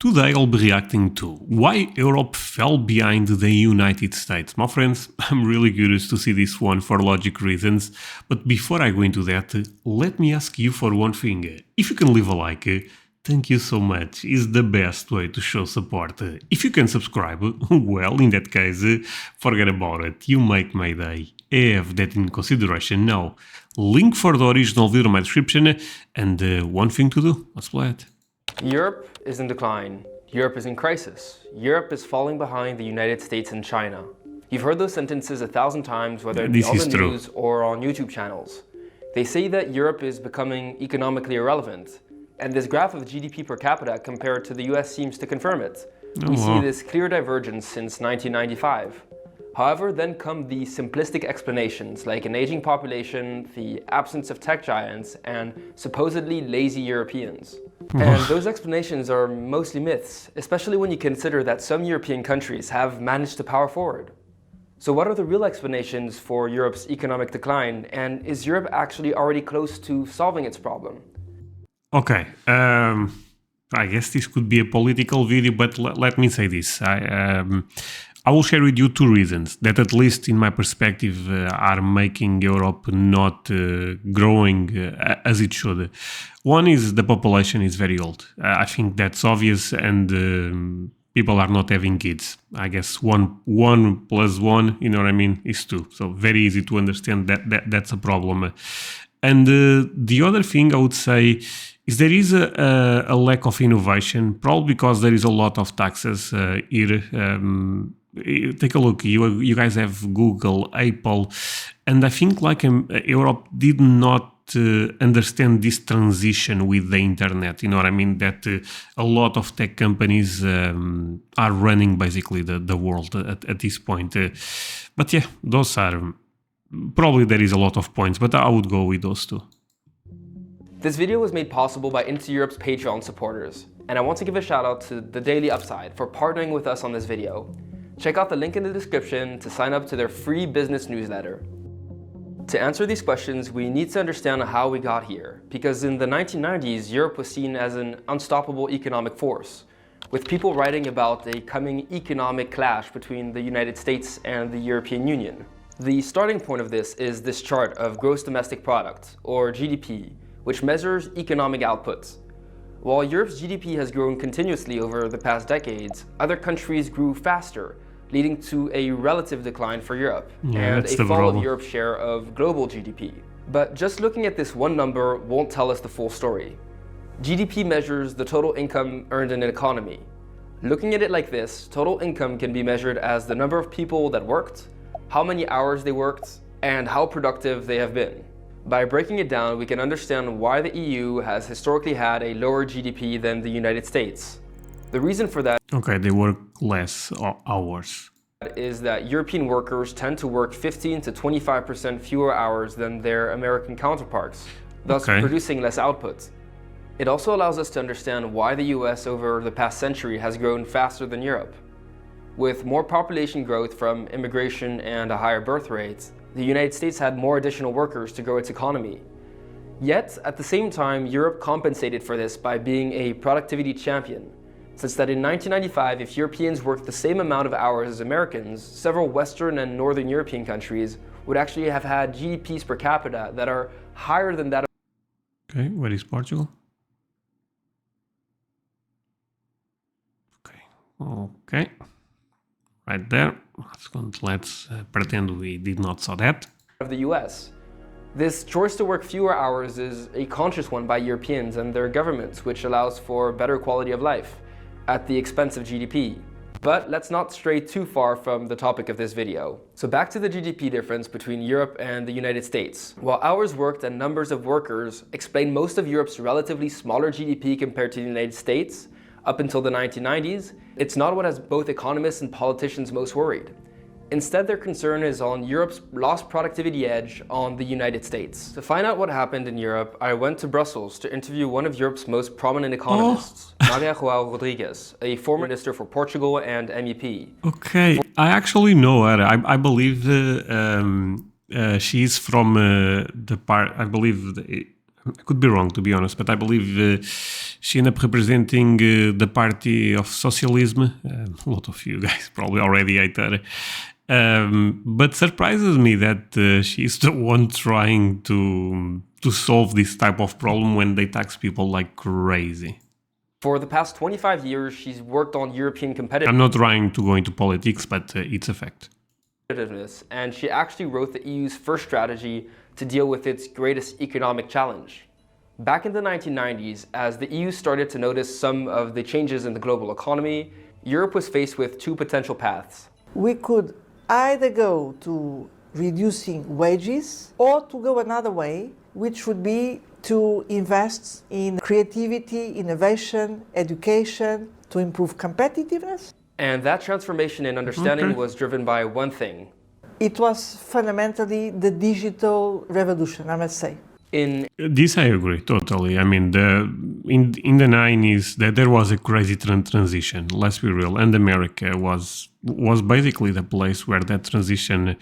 Today I'll be reacting to why Europe fell behind the United States. My friends, I'm really curious to see this one for logic reasons, but before I go into that, let me ask you for one thing. If you can leave a like, thank you so much, is the best way to show support. If you can subscribe, well, in that case, forget about it, you make my day. Have that in consideration now. Link for the original video in my description, and one thing to do, let's play it. Europe is in decline. Europe is in crisis. Europe is falling behind the United States and China. You've heard those sentences 1,000 times, whether it be on the news or on YouTube channels. They say that Europe is becoming economically irrelevant, and this graph of GDP per capita compared to the US seems to confirm it. We see this clear divergence since 1995. However, then come the simplistic explanations like an aging population, the absence of tech giants, and supposedly lazy Europeans. And those explanations are mostly myths, especially when you consider that some European countries have managed to power forward. So what are the real explanations for Europe's economic decline, and is Europe actually already close to solving its problem? Okay, I guess this could be a political video, but let me say this. I will share with you two reasons that, at least in my perspective, are making Europe not growing as it should. One is the population is very old. I think that's obvious, and people are not having kids. I guess one plus one, you know what I mean, is two. So very easy to understand that's a problem. And the other thing I would say is there is a lack of innovation, probably because there is a lot of taxes here. Take a look, you guys have Google, Apple, and I think like Europe did not understand this transition with the internet, you know what I mean, that a lot of tech companies are running basically the world at this point. But yeah, those are, probably there is a lot of points, but I would go with those two. This video was made possible by Into Europe's Patreon supporters, and I want to give a shout out to The Daily Upside for partnering with us on this video. Check out the link in the description to sign up to their free business newsletter. To answer these questions, we need to understand how we got here, because in the 1990s, Europe was seen as an unstoppable economic force, with people writing about a coming economic clash between the United States and the European Union. The starting point of this is this chart of gross domestic product, or GDP, which measures economic output. While Europe's GDP has grown continuously over the past decades, other countries grew faster, leading to a relative decline for Europe, and a fall of Europe's share of global GDP. But just looking at this one number won't tell us the full story. GDP measures the total income earned in an economy. Looking at it like this, total income can be measured as the number of people that worked, how many hours they worked, and how productive they have been. By breaking it down, we can understand why the EU has historically had a lower GDP than the United States. The reason for that they work less hours. Is that European workers tend to work 15 to 25% fewer hours than their American counterparts, thus producing less output. It also allows us to understand why the US over the past century has grown faster than Europe. With more population growth from immigration and a higher birth rate, the United States had more additional workers to grow its economy. Yet, at the same time, Europe compensated for this by being a productivity champion, since that in 1995, if Europeans worked the same amount of hours as Americans, several Western and Northern European countries would actually have had GDPs per capita that are higher than that of... Okay, where is Portugal? Okay. Right there. Let's pretend we did not saw that. Of the US. This choice to work fewer hours is a conscious one by Europeans and their governments, which allows for better quality of life at the expense of GDP. But let's not stray too far from the topic of this video. So back to the GDP difference between Europe and the United States. While hours worked and numbers of workers explain most of Europe's relatively smaller GDP compared to the United States, up until the 1990s, it's not what has both economists and politicians most worried. Instead, their concern is on Europe's lost productivity edge on the United States. To find out what happened in Europe, I went to Brussels to interview one of Europe's most prominent economists, Maria João Rodrigues, a former minister for Portugal and MEP. Okay, I actually know her. I believe she's from the part, I believe I could be wrong, to be honest, but I believe she ended up representing the party of socialism. A lot of you guys probably already hate her. But surprises me that she's the one trying to solve this type of problem when they tax people like crazy. For the past 25 years, she's worked on European I'm not trying to go into politics, but it's a fact. competitiveness, and she actually wrote the EU's first strategy to deal with its greatest economic challenge. Back in the 1990s, as the EU started to notice some of the changes in the global economy, Europe was faced with two potential paths. We could either go to reducing wages or to go another way, which would be to invest in creativity, innovation, education, to improve competitiveness. And that transformation in understanding was driven by one thing. It was fundamentally the digital revolution, I must say. In This I agree totally. I mean, in the 90s, there was a crazy transition. Let's be real, and America was basically the place where that transition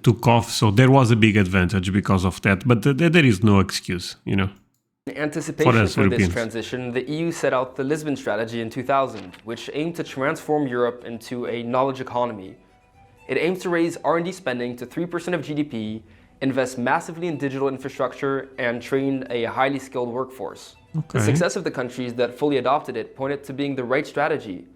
took off. So there was a big advantage because of that. But there is no excuse, you know. In anticipation for this Europeans. transition, the EU set out the Lisbon Strategy in 2000, which aimed to transform Europe into a knowledge economy. It aims to raise R&D spending to 3% of GDP, invest massively in digital infrastructure, and train a highly skilled workforce. The success of the countries that fully adopted it pointed to being the right strategy.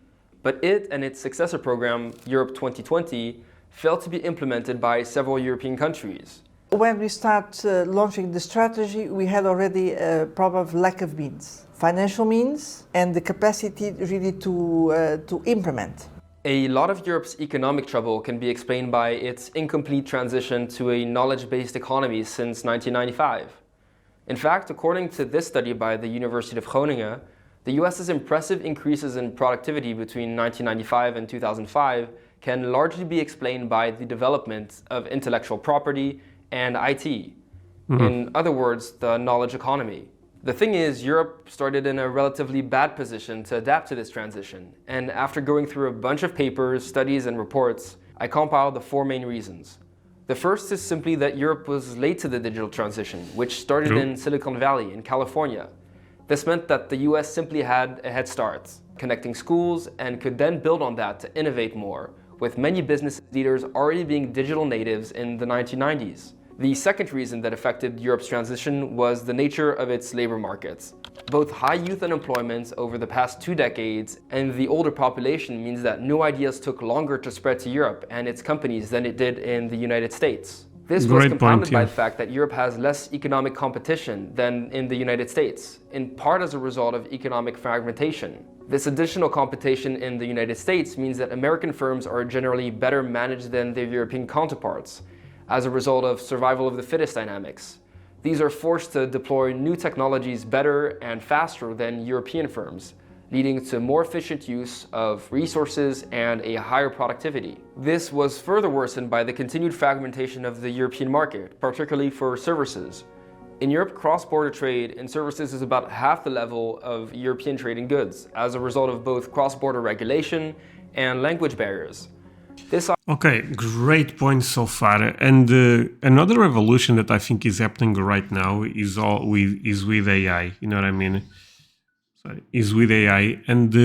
But it and its successor program, Europe 2020, failed to be implemented by several European countries. When we start launching the strategy, we had already a problem of lack of means, financial means, and the capacity really to implement. A lot of Europe's economic trouble can be explained by its incomplete transition to a knowledge-based economy since 1995. In fact, according to this study by the University of Groningen, the US's impressive increases in productivity between 1995 and 2005 can largely be explained by the development of intellectual property and IT. In other words, the knowledge economy. The thing is, Europe started in a relatively bad position to adapt to this transition, and after going through a bunch of papers, studies, and reports, I compiled the four main reasons. The first is simply that Europe was late to the digital transition, which started in Silicon Valley in California. This meant that the US simply had a head start, connecting schools, and could then build on that to innovate more, with many business leaders already being digital natives in the 1990s. The second reason that affected Europe's transition was the nature of its labor markets. Both high youth unemployment over the past 2 decades and the older population means that new ideas took longer to spread to Europe and its companies than it did in the United States. This was compounded by the fact that Europe has less economic competition than in the United States, in part as a result of economic fragmentation. This additional competition in the United States means that American firms are generally better managed than their European counterparts, as a result of survival of the fittest dynamics. These are forced to deploy new technologies better and faster than European firms, leading to more efficient use of resources and a higher productivity. This was further worsened by the continued fragmentation of the European market, particularly for services. In Europe, cross-border trade in services is about half the level of European trade in goods, as a result of both cross-border regulation and language barriers. Okay, great point so far. And another revolution that I think is happening right now is with AI. You know what I mean? Sorry, is with AI, and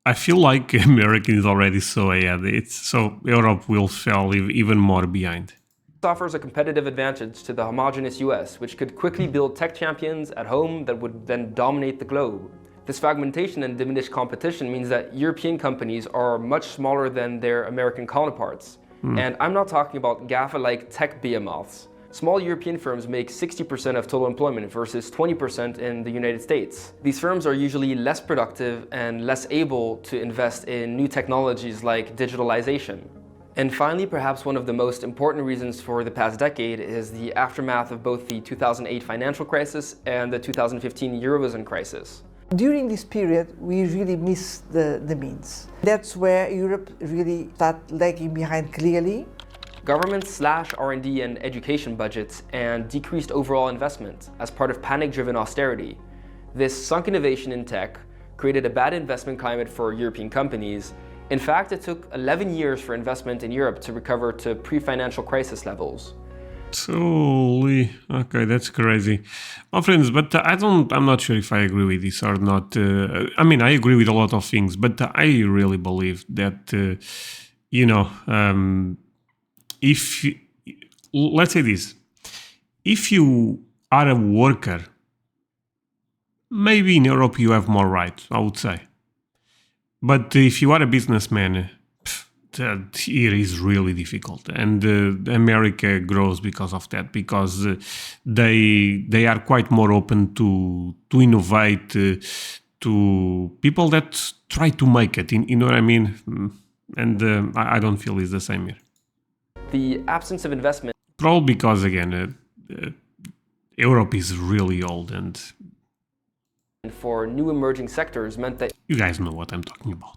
I feel like America is already so ahead. So Europe will fall even more behind. This offers a competitive advantage to the homogeneous US, which could quickly build tech champions at home that would then dominate the globe. This fragmentation and diminished competition means that European companies are much smaller than their American counterparts. And I'm not talking about GAFA-like tech behemoths. Small European firms make 60% of total employment versus 20% in the United States. These firms are usually less productive and less able to invest in new technologies like digitalization. And finally, perhaps one of the most important reasons for the past decade is the aftermath of both the 2008 financial crisis and the 2015 Eurozone crisis. During this period, we really missed the means. That's where Europe really started lagging behind clearly. Governments slashed R&D and education budgets and decreased overall investment as part of panic-driven austerity. This sunk innovation in tech created a bad investment climate for European companies. In fact, it took 11 years for investment in Europe to recover to pre-financial crisis levels. Holy, okay, that's crazy, my friends. But I'm not sure if I agree with this or not. I mean, I agree with a lot of things, but I really believe that you know, if let's say this, if you are a worker, maybe in Europe you have more rights, I would say. But if you are a businessman, that here is really difficult, and America grows because of that, because they are quite more open to innovate, to people that try to make it. You know what I mean? And I don't feel it's the same here. The absence of investment Probably because again, Europe is really old, and for new emerging sectors meant that you guys know what I'm talking about.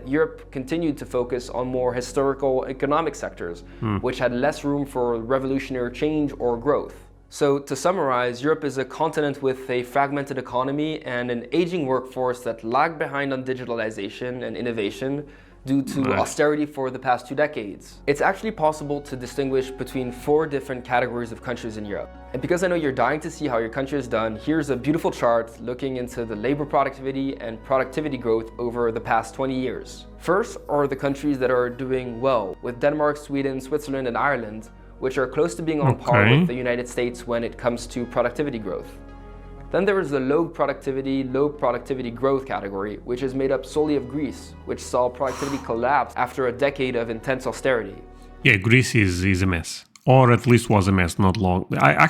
Europe continued to focus on more historical economic sectors, which had less room for revolutionary change or growth. So to summarize, Europe is a continent with a fragmented economy and an aging workforce that lagged behind on digitalization and innovation due to austerity for the past 2 decades. It's actually possible to distinguish between 4 different categories of countries in Europe. And because I know you're dying to see how your country is done, here's a beautiful chart looking into the labor productivity and productivity growth over the past 20 years. First are the countries that are doing well, with Denmark, Sweden, Switzerland, and Ireland, which are close to being on par with the United States when it comes to productivity growth. Then there is the low productivity growth category, which is made up solely of Greece, which saw productivity collapse after a decade of intense austerity. Yeah, Greece is a mess, or at least was a mess not long. I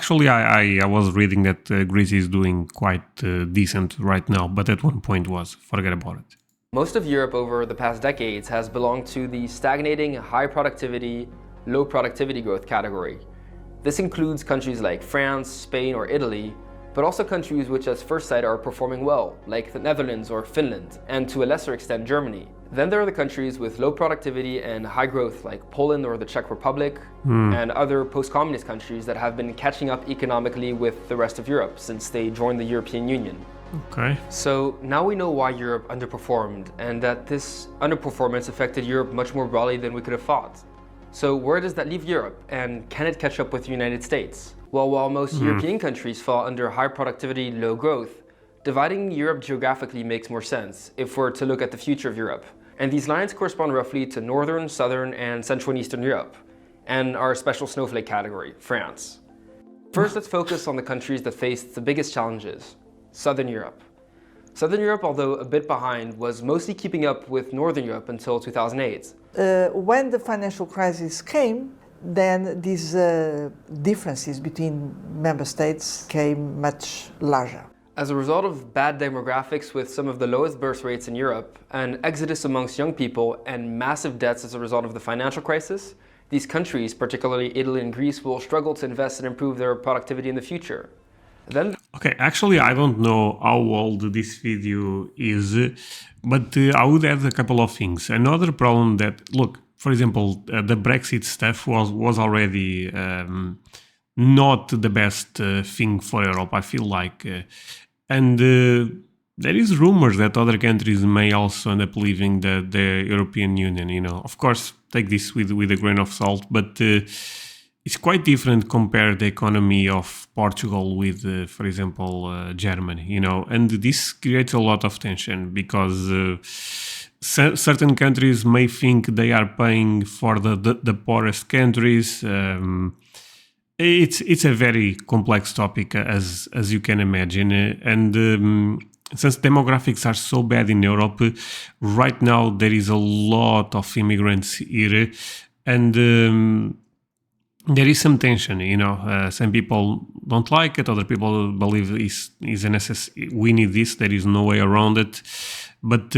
was reading that Greece is doing quite decent right now, but at one point forget about it. Most of Europe over the past decades has belonged to the stagnating high productivity, low productivity growth category. This includes countries like France, Spain, or Italy, but also countries which at first sight are performing well, like the Netherlands or Finland, and to a lesser extent Germany. Then there are the countries with low productivity and high growth, like Poland or the Czech Republic, and other post-communist countries that have been catching up economically with the rest of Europe since they joined the European Union. Okay. So now we know why Europe underperformed, and that this underperformance affected Europe much more broadly than we could have thought. So where does that leave Europe, and can it catch up with the United States? Well, while most European countries fall under high productivity, low growth, dividing Europe geographically makes more sense if we're to look at the future of Europe. And these lines correspond roughly to Northern, Southern, and Central and Eastern Europe, and our special snowflake category, France. First, let's focus on the countries that faced the biggest challenges. Southern Europe. Southern Europe, although a bit behind, was mostly keeping up with Northern Europe until 2008. When the financial crisis came, then these differences between member states came much larger. As a result of bad demographics with some of the lowest birth rates in Europe, an exodus amongst young people, and massive debts as a result of the financial crisis, these countries, particularly Italy and Greece, will struggle to invest and improve their productivity in the future. Then, okay, actually, I don't know how old this video is, but I would add a couple of things. Another problem that, look, for example, the Brexit stuff was already not the best thing for Europe, I feel like. And there is rumors that other countries may also end up leaving the European Union, you know. Of course, take this with a grain of salt, but it's quite different compared the economy of Portugal with, for example, Germany, you know. And this creates a lot of tension because certain countries may think they are paying for the poorest countries. It's a very complex topic, as you can imagine, and since demographics are so bad in Europe right now, there is a lot of immigrants here, and there is some tension. You know, some people don't like it, other people believe is a necessity. We need this. There is no way around it. But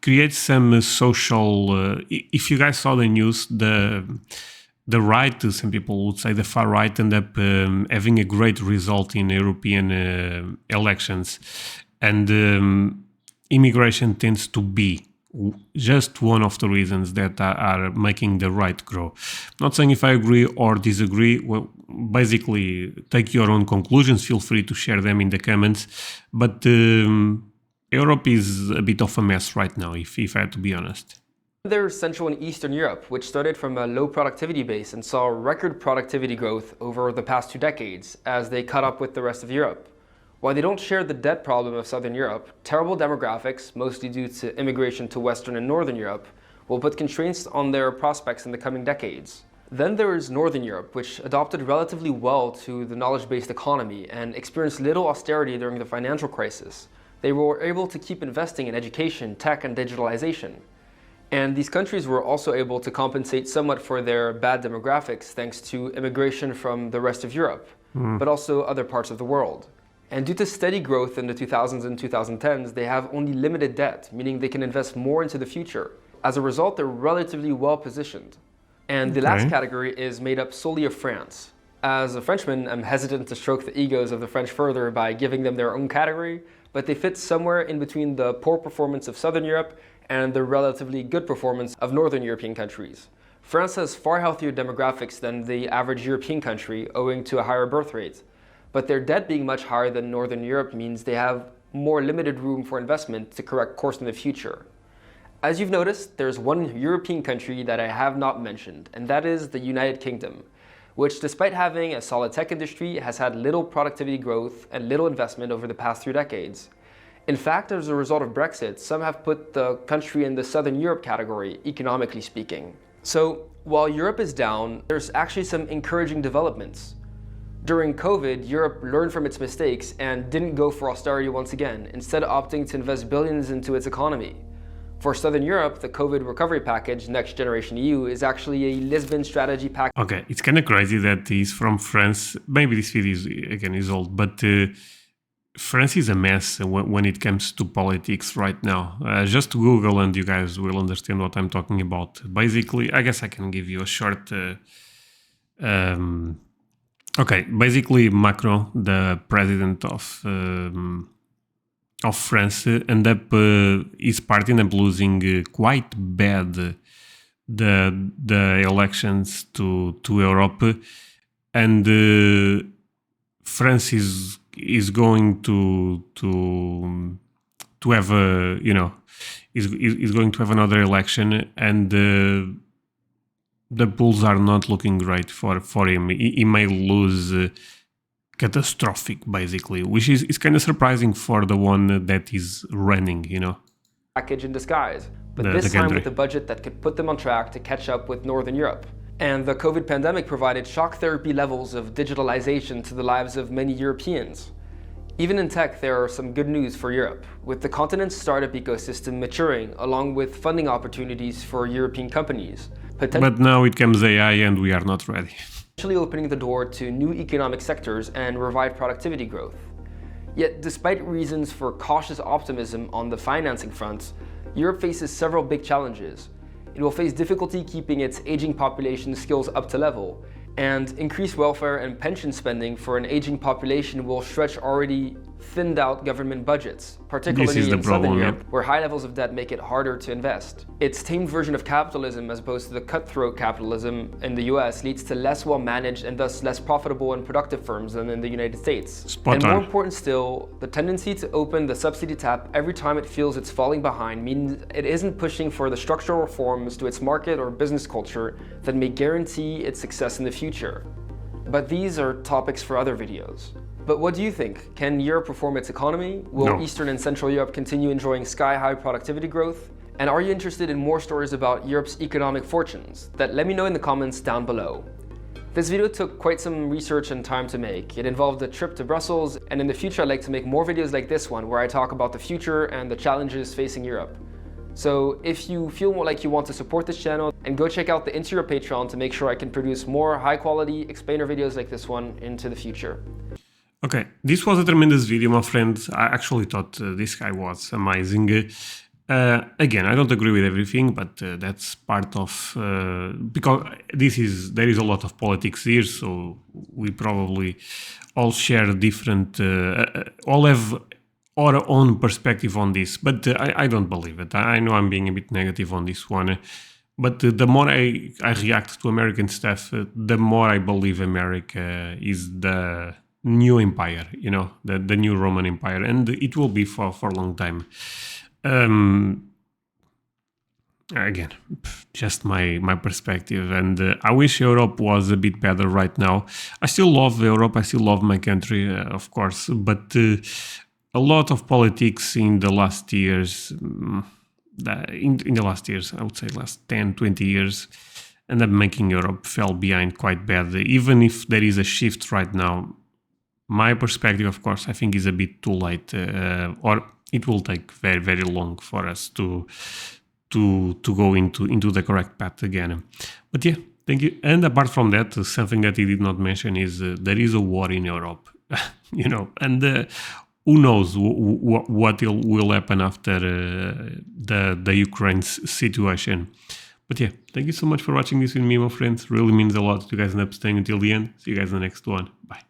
creates some social. If you guys saw the news, the right, some people would say the far right, end up having a great result in European elections. And immigration tends to be just one of the reasons that are making the right grow. Not saying if I agree or disagree. Well, basically, take your own conclusions. Feel free to share them in the comments. But Europe is a bit of a mess right now, if I had to be honest. There's Central and Eastern Europe, which started from a low productivity base and saw record productivity growth over the past 2 decades as they caught up with the rest of Europe. While they don't share the debt problem of Southern Europe, terrible demographics, mostly due to immigration to Western and Northern Europe, will put constraints on their prospects in the coming decades. Then there is Northern Europe, which adopted relatively well to the knowledge-based economy and experienced little austerity during the financial crisis. They were able to keep investing in education, tech, and digitalization. And these countries were also able to compensate somewhat for their bad demographics thanks to immigration from the rest of Europe, but also other parts of the world. And due to steady growth in the 2000s and 2010s, they have only limited debt, meaning they can invest more into the future. As a result, they're relatively well positioned. And the last category is made up solely of France. As a Frenchman, I'm hesitant to stroke the egos of the French further by giving them their own category, but they fit somewhere in between the poor performance of Southern Europe and the relatively good performance of Northern European countries. France has far healthier demographics than the average European country, owing to a higher birth rate. But their debt being much higher than Northern Europe means they have more limited room for investment to correct course in the future. As you've noticed, there's one European country that I have not mentioned, and that is the United Kingdom, which despite having a solid tech industry, has had little productivity growth and little investment over the past 3 decades. In fact, as a result of Brexit, some have put the country in the Southern Europe category, economically speaking. So, while Europe is down, there's actually some encouraging developments. During COVID, Europe learned from its mistakes and didn't go for austerity once again, instead opting to invest billions into its economy. For Southern Europe, the COVID recovery package, Next Generation EU, is actually a Lisbon strategy package. Okay, it's kind of crazy that he's from France. Maybe this video is old, but France is a mess when it comes to politics right now. Just Google and you guys will understand what I'm talking about. Basically, I guess I can give you a short... basically Macron, the president of France, his party ended up losing quite bad the elections to Europe, and France is going to have is going to have another election, and the polls are not looking great for him. He may lose catastrophic, basically, which is kind of surprising for the one that is running, Package in disguise, but The this time country. with a budget that could put them on track to catch up with Northern Europe. And the COVID pandemic provided shock therapy levels of digitalization to the lives of many Europeans. Even in tech, there are some good news for Europe, with the continent's startup ecosystem maturing, along with funding opportunities for European companies, But now it comes AI and we are not ready. potentially opening the door to new economic sectors and revived productivity growth. Yet, despite reasons for cautious optimism on the financing front, Europe faces several big challenges. It will face difficulty keeping its aging population skills up to level, and increased welfare and pension spending for an aging population will stretch already thinned out government budgets, particularly This is the in Southern problem, Europe, yeah. where high levels of debt make it harder to invest. Its tamed version of capitalism, as opposed to the cutthroat capitalism in the US, leads to less well-managed and thus less profitable and productive firms than in the United States. Spot And on. more important still, the tendency to open the subsidy tap every time it feels it's falling behind means it isn't pushing for the structural reforms to its market or business culture that may guarantee its success in the future. But these are topics for other videos. But what do you think? Can Europe reform its economy? Will No. Eastern and Central Europe continue enjoying sky-high productivity growth? And are you interested in more stories about Europe's economic fortunes? Let me know in the comments down below. This video took quite some research and time to make. It involved a trip to Brussels, and in the future I'd like to make more videos like this one where I talk about the future and the challenges facing Europe. So if you feel like you want to support this channel, and go check out the Into Your Patreon to make sure I can produce more high-quality explainer videos like this one into the future. Okay, this was a tremendous video, my friends. I actually thought this guy was amazing. Again, I don't agree with everything, but that's part of because there is a lot of politics here, so we probably all share different, all have our own perspective on this. But I don't believe it. I know I'm being a bit negative on this one. But the more I react to American stuff, the more I believe America is the new empire, the new Roman Empire, and it will be for a long time. again, just my perspective, and I wish Europe was a bit better right now. I still love Europe, I still love my country, of course, but a lot of politics in the last years, in the last years, I would say last 10, 20 years, end up making Europe fell behind quite bad. Even if there is a shift right now, my perspective, of course, I think is a bit too late, or it will take very, very long for us to go into the correct path again. But yeah, thank you. And apart from that, something that he did not mention is there is a war in Europe, and who knows what will happen after the Ukraine situation. But yeah, thank you so much for watching this with me, my friends. Really means a lot. You guys end up staying until the end. See you guys in the next one. Bye.